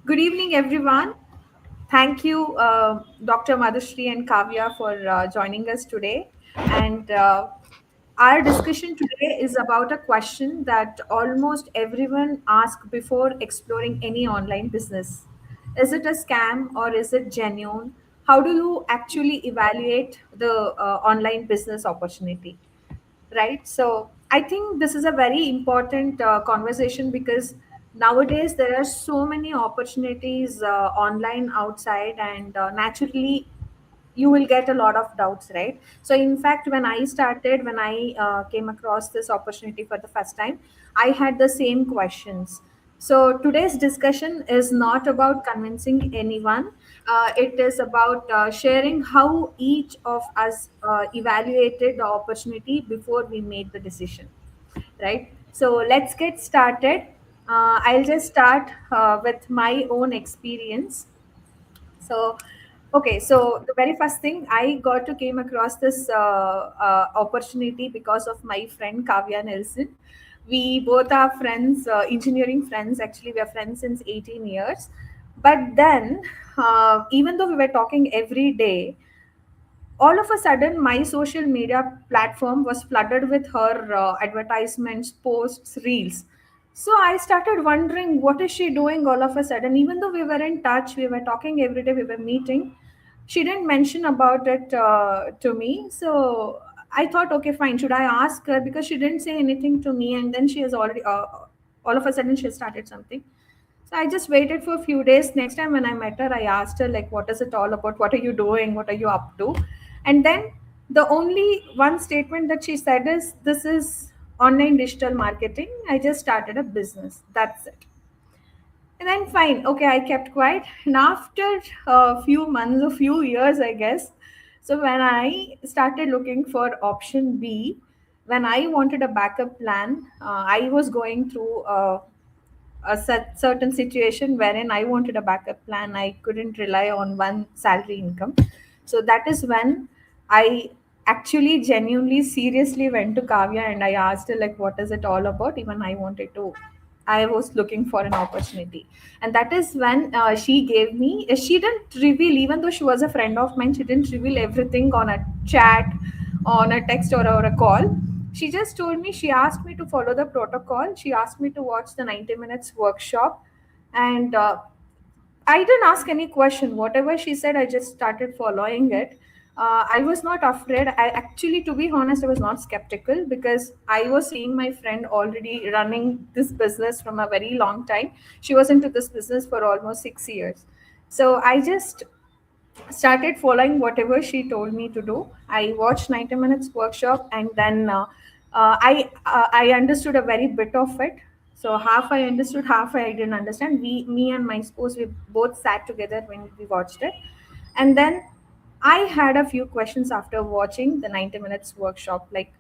Good evening, everyone. Thank you, Dr. Madhushri and Kavya, for joining us today. And our discussion today is about a question that almost everyone asks before exploring any online business. Is it a scam or is it genuine? How do you actually evaluate the online business opportunity? Right? So I think this is a very important conversation because nowadays there are so many opportunities online outside, and naturally you will get a lot of doubts, right? So in fact, when I came across this opportunity for the first time, I had the same questions. So today's discussion is not about convincing anyone. It is about sharing how each of us evaluated the opportunity before we made the decision, right? So let's get started. I'll just start with my own experience. So, okay, so the very first thing I got to came across this opportunity because of my friend Kavya Nelson. We both are friends, engineering friends. Actually, we are friends since 18 years. But then, even though we were talking every day, all of a sudden my social media platform was flooded with her advertisements, posts, reels. So I started wondering, what is she doing all of a sudden? Even though we were in touch, we were talking every day, we were meeting, she didn't mention about it to me. So I thought, okay, fine, should I ask her? Because she didn't say anything to me, and then she has already all of a sudden she has started something. So I just waited for a few days. Next time when I met her, I asked her, like, what is it all about? What are you doing? What are you up to? And then the only one statement that she said is, this is online digital marketing. I just started a business. That's it. And then fine, okay, I kept quiet. And after a few months, a few years, I guess. So when I started looking for option B, when I wanted a backup plan, I was going through certain situation wherein I wanted a backup plan. I couldn't rely on one salary income. So that is when I actually genuinely seriously went to Kavya and I asked her, like, what is it all about? Even I was looking for an opportunity. And that is when she gave me, she didn't reveal, even though she was a friend of mine, she didn't reveal everything on a chat, on a text, or a call. She just told me, she asked me to follow the protocol. She asked me to watch the 90 minutes workshop. And I didn't ask any question. Whatever she said, I just started following it. I was not afraid. I actually, to be honest, I was not skeptical because I was seeing my friend already running this business from a very long time. She was into this business for almost 6 years. So I just started following whatever she told me to do. I watched 90 minutes workshop, and then I understood a very bit of it. So half I understood, half I didn't understand. Me and my spouse, we both sat together when we watched it, and then I had a few questions after watching the 90 minutes workshop, like,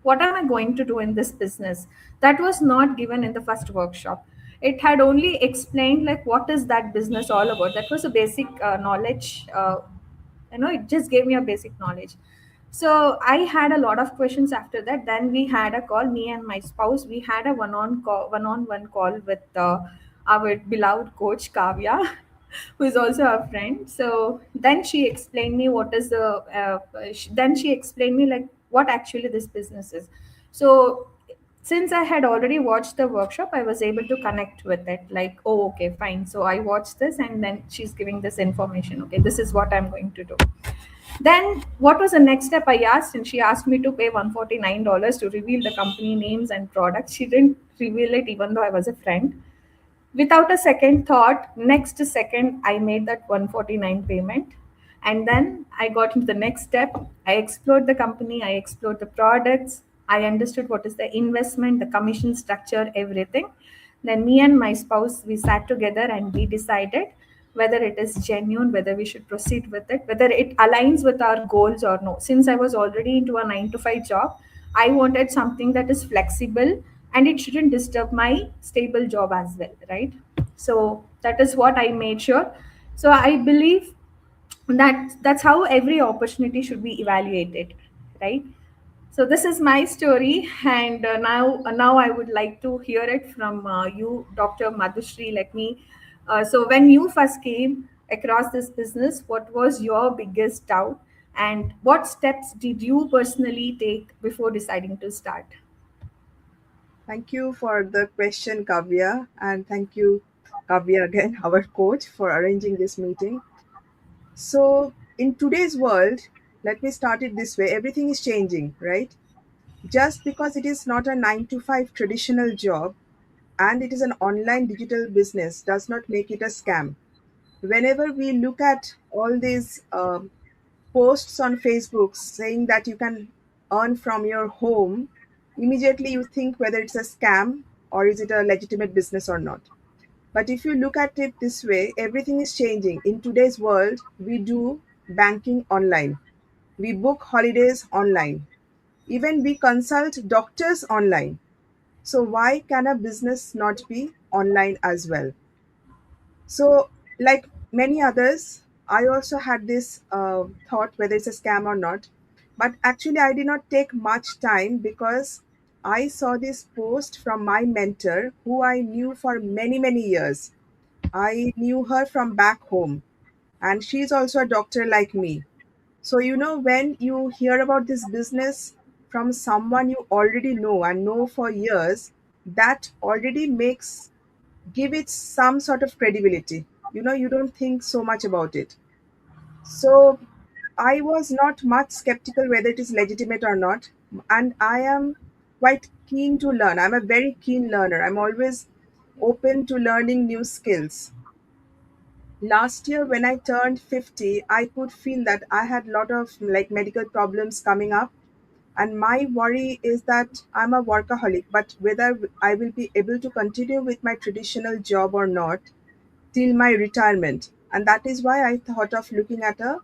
what am I going to do in this business? That was not given in the first workshop. It had only explained, like, what is that business all about. That was a basic knowledge. It just gave me a basic knowledge. So I had a lot of questions after that. Then we had a call, me and my spouse, we had a one on one call with our beloved coach Kavya, who is also a friend. So then she explained me what is the then she explained me, like, what actually this business is. So since I had already watched the workshop, I was able to connect with it, like, oh, okay, fine. So I watched this, and then she's giving this information. Okay, this is what I'm going to do. Then what was the next step? I asked, and she asked me to pay $149 to reveal the company names and products. She didn't reveal it, even though I was a friend. Without a second thought, next second I made that 149 payment. And then I got into the next step. I explored the company, I explored the products, I understood what is the investment, the commission structure, everything. Then me and my spouse, we sat together and we decided whether it is genuine, whether we should proceed with it, whether it aligns with our goals or no. Since I was already into a 9 to 5 job, I wanted something that is flexible and it shouldn't disturb my stable job as well, right? So that is what I made sure. So I believe that that's how every opportunity should be evaluated, right? So this is my story, and now I would like to hear it from you, Dr. Madhushri. Let me So when you first came across this business, what was your biggest doubt, and what steps did you personally take before deciding to start? Thank you for the question, Kavya, and thank you, Kavya, again, our coach, for arranging this meeting. So, in today's world, let me start it this way, everything is changing, right? Just because it is not a 9 to 5 traditional job and it is an online digital business does not make it a scam. Whenever we look at all these posts on Facebook saying that you can earn from your home, immediately you think whether it's a scam or is it a legitimate business or not. But if you look at it this way, everything is changing. In today's world, we do banking online, we book holidays online, even we consult doctors online. So, why can a business not be online as well? So, like many others, I also had this thought whether it's a scam or not. But actually, I did not take much time because I saw this post from my mentor who I knew for many, many years. I knew her from back home, and she's also a doctor like me. So, when you hear about this business from someone you already know and know for years, that already makes give it some sort of credibility. You don't think so much about it. So I was not much skeptical whether it is legitimate or not, and I am quite keen to learn. I'm a very keen learner. I'm always open to learning new skills. Last year when I turned 50, I could feel that I had a lot of like medical problems coming up, and my worry is that I'm a workaholic, but whether I will be able to continue with my traditional job or not till my retirement. And that is why I thought of looking at a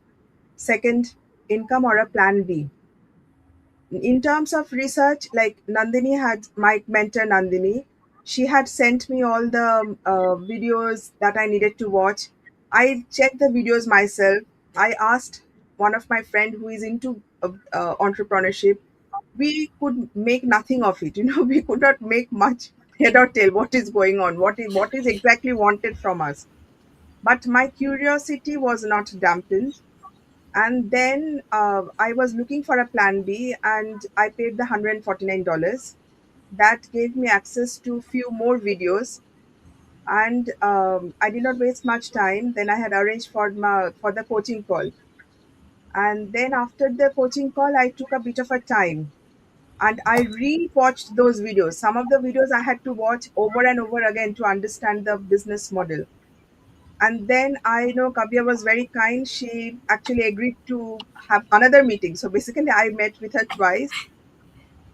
second income or a plan B. In terms of research, like Nandini had, my mentor Nandini, she had sent me all the videos that I needed to watch. I checked the videos myself. I asked one of my friend who is into entrepreneurship. We could make nothing of it. We could not make much head or tail what is going on, what is exactly wanted from us. But my curiosity was not dampened. And then I was looking for a plan B, and I paid the $149. That gave me access to few more videos, and I did not waste much time. Then I had arranged for the coaching call, and then after the coaching call, I took a bit of a time and I re-watched those videos. Some of the videos I had to watch over and over again to understand the business model. And then I know Kavya was very kind. She actually agreed to have another meeting. So basically, I met with her twice.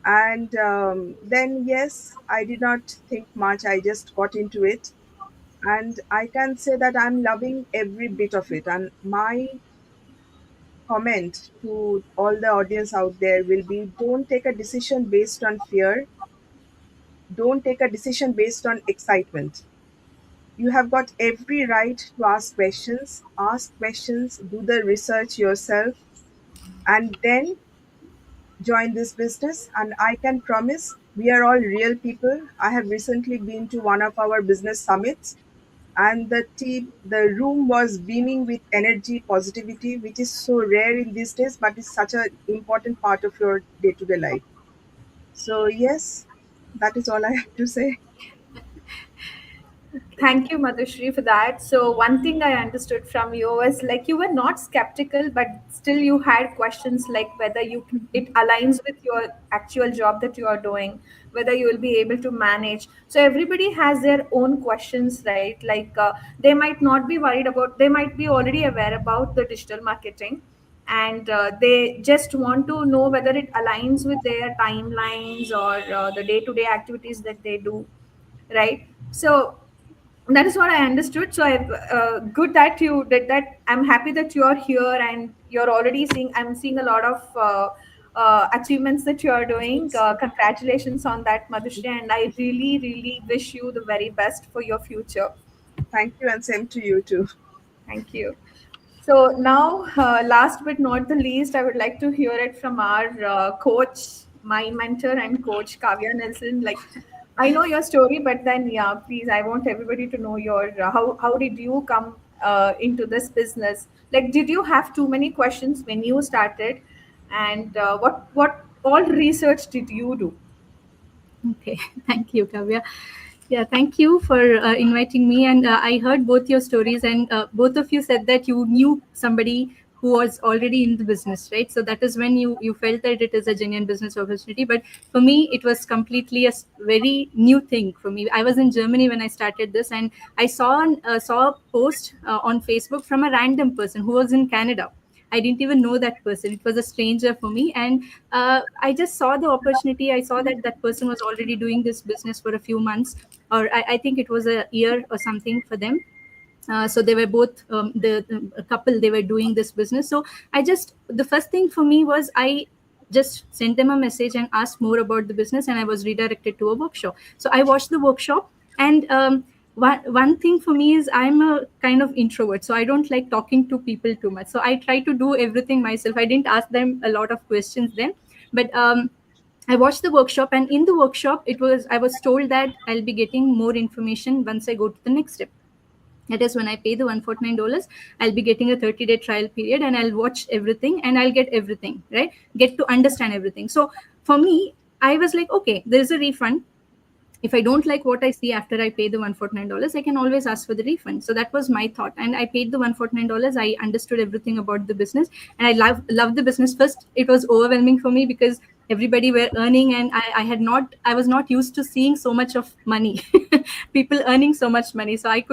And then, yes, I did not think much. I just got into it. And I can say that I'm loving every bit of it. And my comment to all the audience out there will be, don't take a decision based on fear, don't take a decision based on excitement. You have got every right to ask questions, do the research yourself, and then join this business. And I can promise we are all real people. I have recently been to one of our business summits, and the room was beaming with energy, positivity, which is so rare in these days, but is such an important part of your day-to-day life. So yes, that is all I have to say. Thank you, Madhushri, for that. So, one thing I understood from you was like you were not skeptical, but still you had questions like whether it aligns with your actual job that you are doing, whether you will be able to manage. So, everybody has their own questions, right? Like they might not be worried about, they might be already aware about the digital marketing, and they just want to know whether it aligns with their timelines or the day-to-day activities that they do, right? So that is what I understood. So I good that you did that. I'm happy that you are here and you're already seeing. I'm seeing a lot of achievements that you are doing. Congratulations on that, Madhushri, and I really, really wish you the very best for your future. Thank you, and same to you too. Thank you. So now, last but not the least, I would like to hear it from our coach, my mentor and coach, Kavya Nelson. Like, I know your story, but then yeah, please, I want everybody to know your how did you come into this business? Like, did you have too many questions when you started, and what all research did you do? Okay, thank you, Kavya. Yeah, thank you for inviting me. And I heard both your stories, and both of you said that you knew somebody who was already in the business, right? So that is when you felt that it is a genuine business opportunity. But for me, it was completely a very new thing for me. I was in Germany when I started this, and I saw a post on Facebook from a random person who was in Canada. I didn't even know that person. It was a stranger for me, and I just saw the opportunity. I saw that that person was already doing this business for a few months, or I think it was a year or something for them. So they were both the a couple. They were doing this business. So the first thing for me was I just sent them a message and asked more about the business, and I was redirected to a workshop. So I watched the workshop, and one thing for me is I'm a kind of introvert, so I don't like talking to people too much. So I try to do everything myself. I didn't ask them a lot of questions then, but I watched the workshop, and in the workshop, I was told that I'll be getting more information once I go to the next step. That is, when I pay the $149, I'll be getting a 30-day trial period, and I'll watch everything, and I'll get everything, right? Get to understand everything. So for me, I was like, okay, there's a refund. If I don't like what I see after I pay the $149, I can always ask for the refund. So that was my thought. And I paid the $149. I understood everything about the business, and I love the business. First, it was overwhelming for me because everybody were earning, and I was not used to seeing so much of money, people earning so much money. So I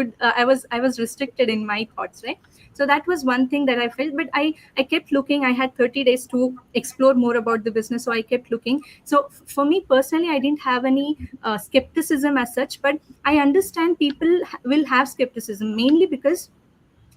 was restricted in my thoughts, right? So that was one thing that I felt, but I kept looking. I had 30 days to explore more about the business, so I kept looking. So for me personally, I didn't have any skepticism as such, but I understand people will have skepticism mainly because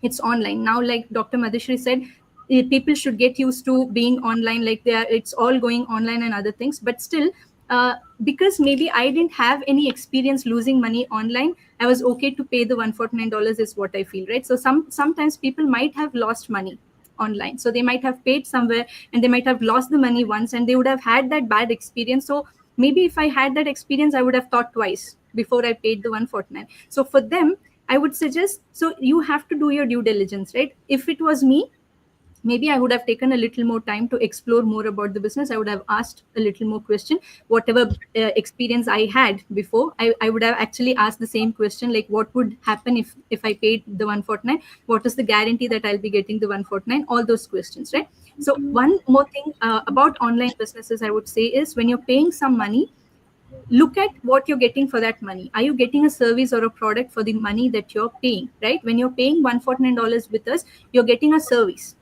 it's online now. Like Dr. Madhushree said, people should get used to being online, like it's all going online and other things. But still, uh, because maybe I didn't have any experience losing money online, I was okay to pay the $149, is what I feel, right? So sometimes people might have lost money online, so they might have paid somewhere and they might have lost the money once, and they would have had that bad experience. So maybe if I had that experience, I would have thought twice before I paid the 149. So for them, I would suggest, so you have to do your due diligence, right? If it was me, maybe I would have taken a little more time to explore more about the business. I would have asked a little more question. Whatever experience I had before, I would have actually asked the same question, like what would happen if I paid the 149? What is the guarantee that I'll be getting the 149? All those questions, right? So one more thing about online businesses, I would say, is when you're paying some money, look at what you're getting for that money. Are you getting a service or a product for the money that you're paying, right? When you're paying $149 with us, you're getting a service.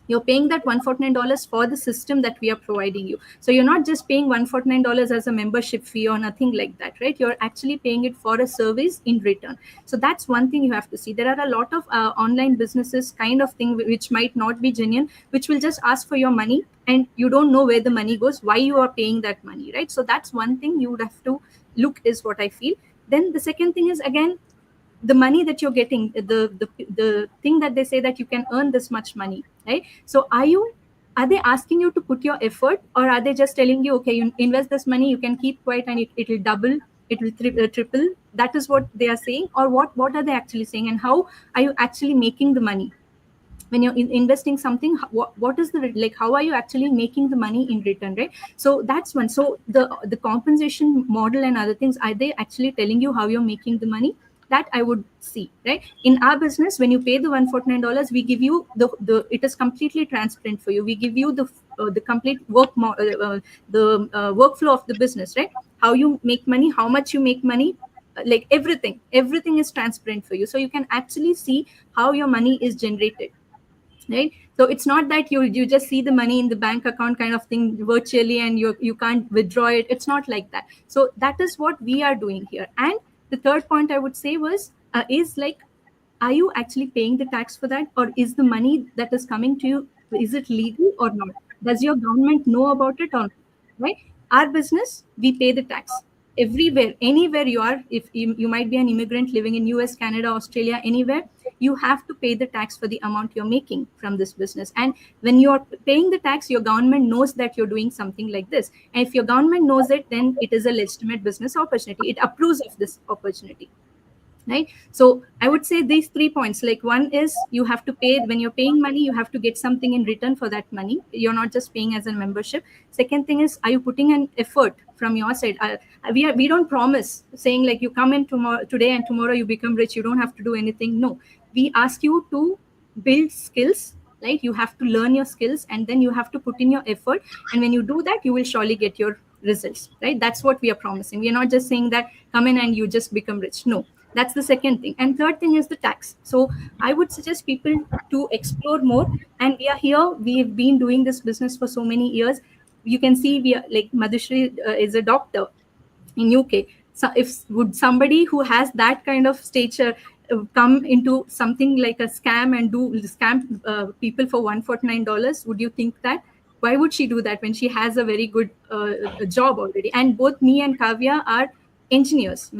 You're paying that $149 for the system that we are providing you. So you're not just paying $149 as a membership fee or nothing like that, right? You're actually paying it for a service in return. So that's one thing you have to see. There are a lot of online businesses kind of thing which might not be genuine, which will just ask for your money, and you don't know where the money goes, why you are paying that money, right? So that's one thing you would have to look, is what I feel. Then the second thing is, again, the money that you're getting, the thing that they say that you can earn this much money, right? So are they asking you to put your effort, or are they just telling you, okay, you invest this money, you can keep quiet, and it will double, it will triple? That is what they are saying, or what are they actually saying, and how are you actually making the money? When you're investing something, what is the, like, how are you actually making the money in return, right? So that's one. So the compensation model and other things, are they actually telling you how you're making the money? That I would see, right? In our business, when you pay the $149, we give you the it is completely transparent for you. We give you the complete the workflow of the business, right? How you make money, how much you make money, like everything is transparent for you, so you can actually see how your money is generated, right? So it's not that you just see the money in the bank account kind of thing virtually, and you can't withdraw it. It's not like that. So that is what we are doing here. And the third point I would say was, is like, are you actually paying the tax for that, or is the money that is coming to you, is it legal or not? Does your government know about it or not, right? Our business, we pay the tax everywhere, anywhere you are. If you might be an immigrant living in US, Canada, Australia, anywhere, you have to pay the tax for the amount you're making from this business. And when you're paying the tax, your government knows that you're doing something like this. And if your government knows it, then it is a legitimate business opportunity. It approves of this opportunity. Right. So I would say these 3 points. Like, one is you have to pay. When you're paying money, you have to get something in return for that money. You're not just paying as a membership. Second thing is, are you putting an effort from your side? We don't promise saying like you come in today and tomorrow you become rich. You don't have to do anything. No, we ask you to build skills. Right. You have to learn your skills, and then you have to put in your effort. And when you do that, you will surely get your results. Right. That's what we are promising. We are not just saying that come in and you just become rich. No, that's the second thing. And third thing is the tax. So I would suggest people to explore more. And we are here. We've been doing this business for so many years. You can see we are like Madhushri is a doctor in UK. So if would somebody who has that kind of stature come into something like a scam and do scam people for $149, would you think that? Why would she do that when she has a very good job already? And both me and Kavya are engineers.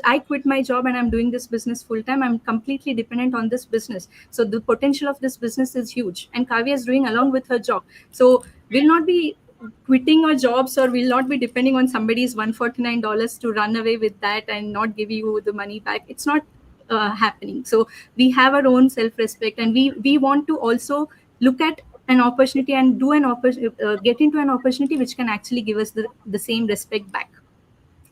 I quit my job and I'm doing this business full time. I'm completely dependent on this business. So the potential of this business is huge. And Kavya is doing along with her job. So we'll not be quitting our jobs, or we'll not be depending on somebody's $149 to run away with that and not give you the money back. It's not happening. So we have our own self-respect, and we want to also look at an opportunity and do get into an opportunity which can actually give us the same respect back.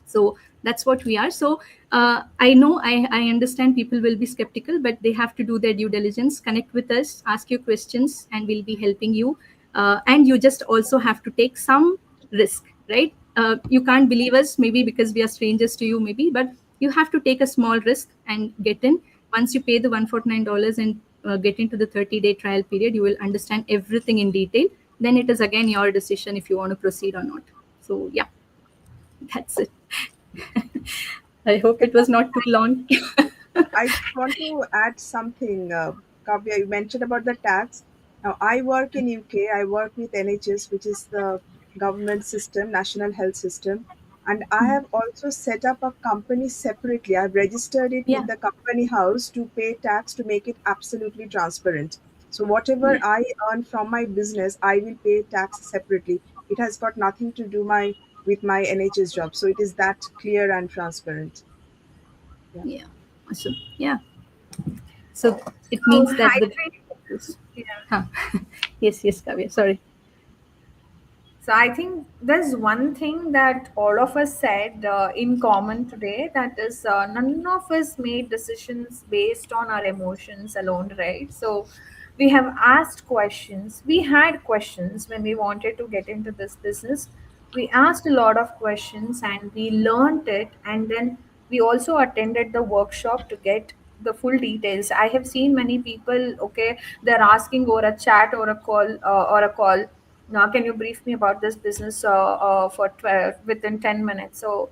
So that's what we are. So I know I understand people will be skeptical, but they have to do their due diligence. Connect with us, ask your questions, and we'll be helping you. And you just also have to take some risk, right? You can't believe us maybe because we are strangers to you maybe, but you have to take a small risk and get in. Once you pay the $149 and get into the 30-day trial period, you will understand everything in detail. Then it is again your decision if you want to proceed or not. So yeah, that's it. I hope it was not too long. I just want to add something, Kavya. You mentioned about the tax. Now, I work in UK. I work with NHS, which is the government system, National Health System, and I have also set up a company separately. I've registered it Yeah. with the company house to pay tax to make it absolutely transparent. So whatever Yeah. I earn from my business, I will pay tax separately. It has got nothing to do with my NHS job. So it is that clear and transparent. Yeah. Yeah. Awesome. Yeah. So it So means that I the think, yeah. huh. Yes, Kavya. Sorry. So I think there's one thing that all of us said in common today. That is, none of us made decisions based on our emotions alone, right? So we have asked questions. We had questions when we wanted to get into this business. We asked a lot of questions and we learned it. And then we also attended the workshop to get the full details. I have seen many people, okay, they're asking over a chat or a call, now can you brief me about this business for 12 within 10 minutes. So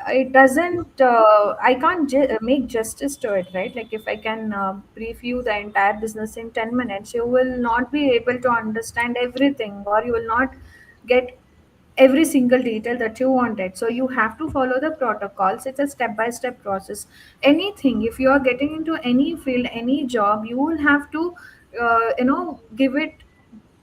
it doesn't I can't make justice to it, right? Like if I can brief you the entire business in 10 minutes, you will not be able to understand everything, or you will not get every single detail that you wanted. So you have to follow the protocols. It's a step by step process. Anything, if you are getting into any field, any job, you will have to give it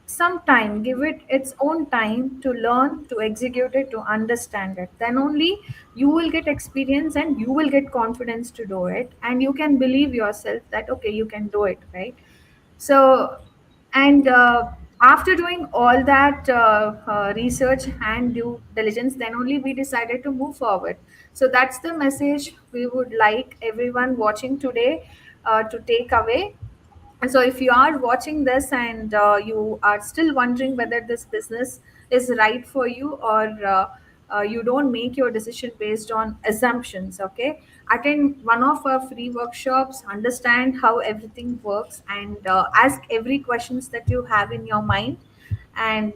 some time, give it its own time to learn, to execute it, to understand it. Then only you will get experience and you will get confidence to do it, and you can believe yourself that okay, you can do it, right? So, and after doing all that research and due diligence, then only we decided to move forward. So that's the message we would like everyone watching today to take away. And so, if you are watching this and you are still wondering whether this business is right for you, or you don't make your decision based on assumptions, okay, attend one of our free workshops, understand how everything works, and ask every questions that you have in your mind, and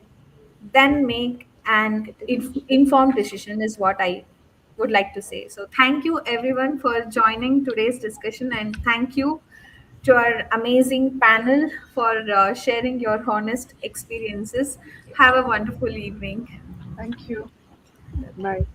then make an informed decision, is what I would like to say. So, thank you everyone for joining today's discussion, and thank you to our amazing panel for sharing your honest experiences. Have a wonderful evening. Thank you. Bye.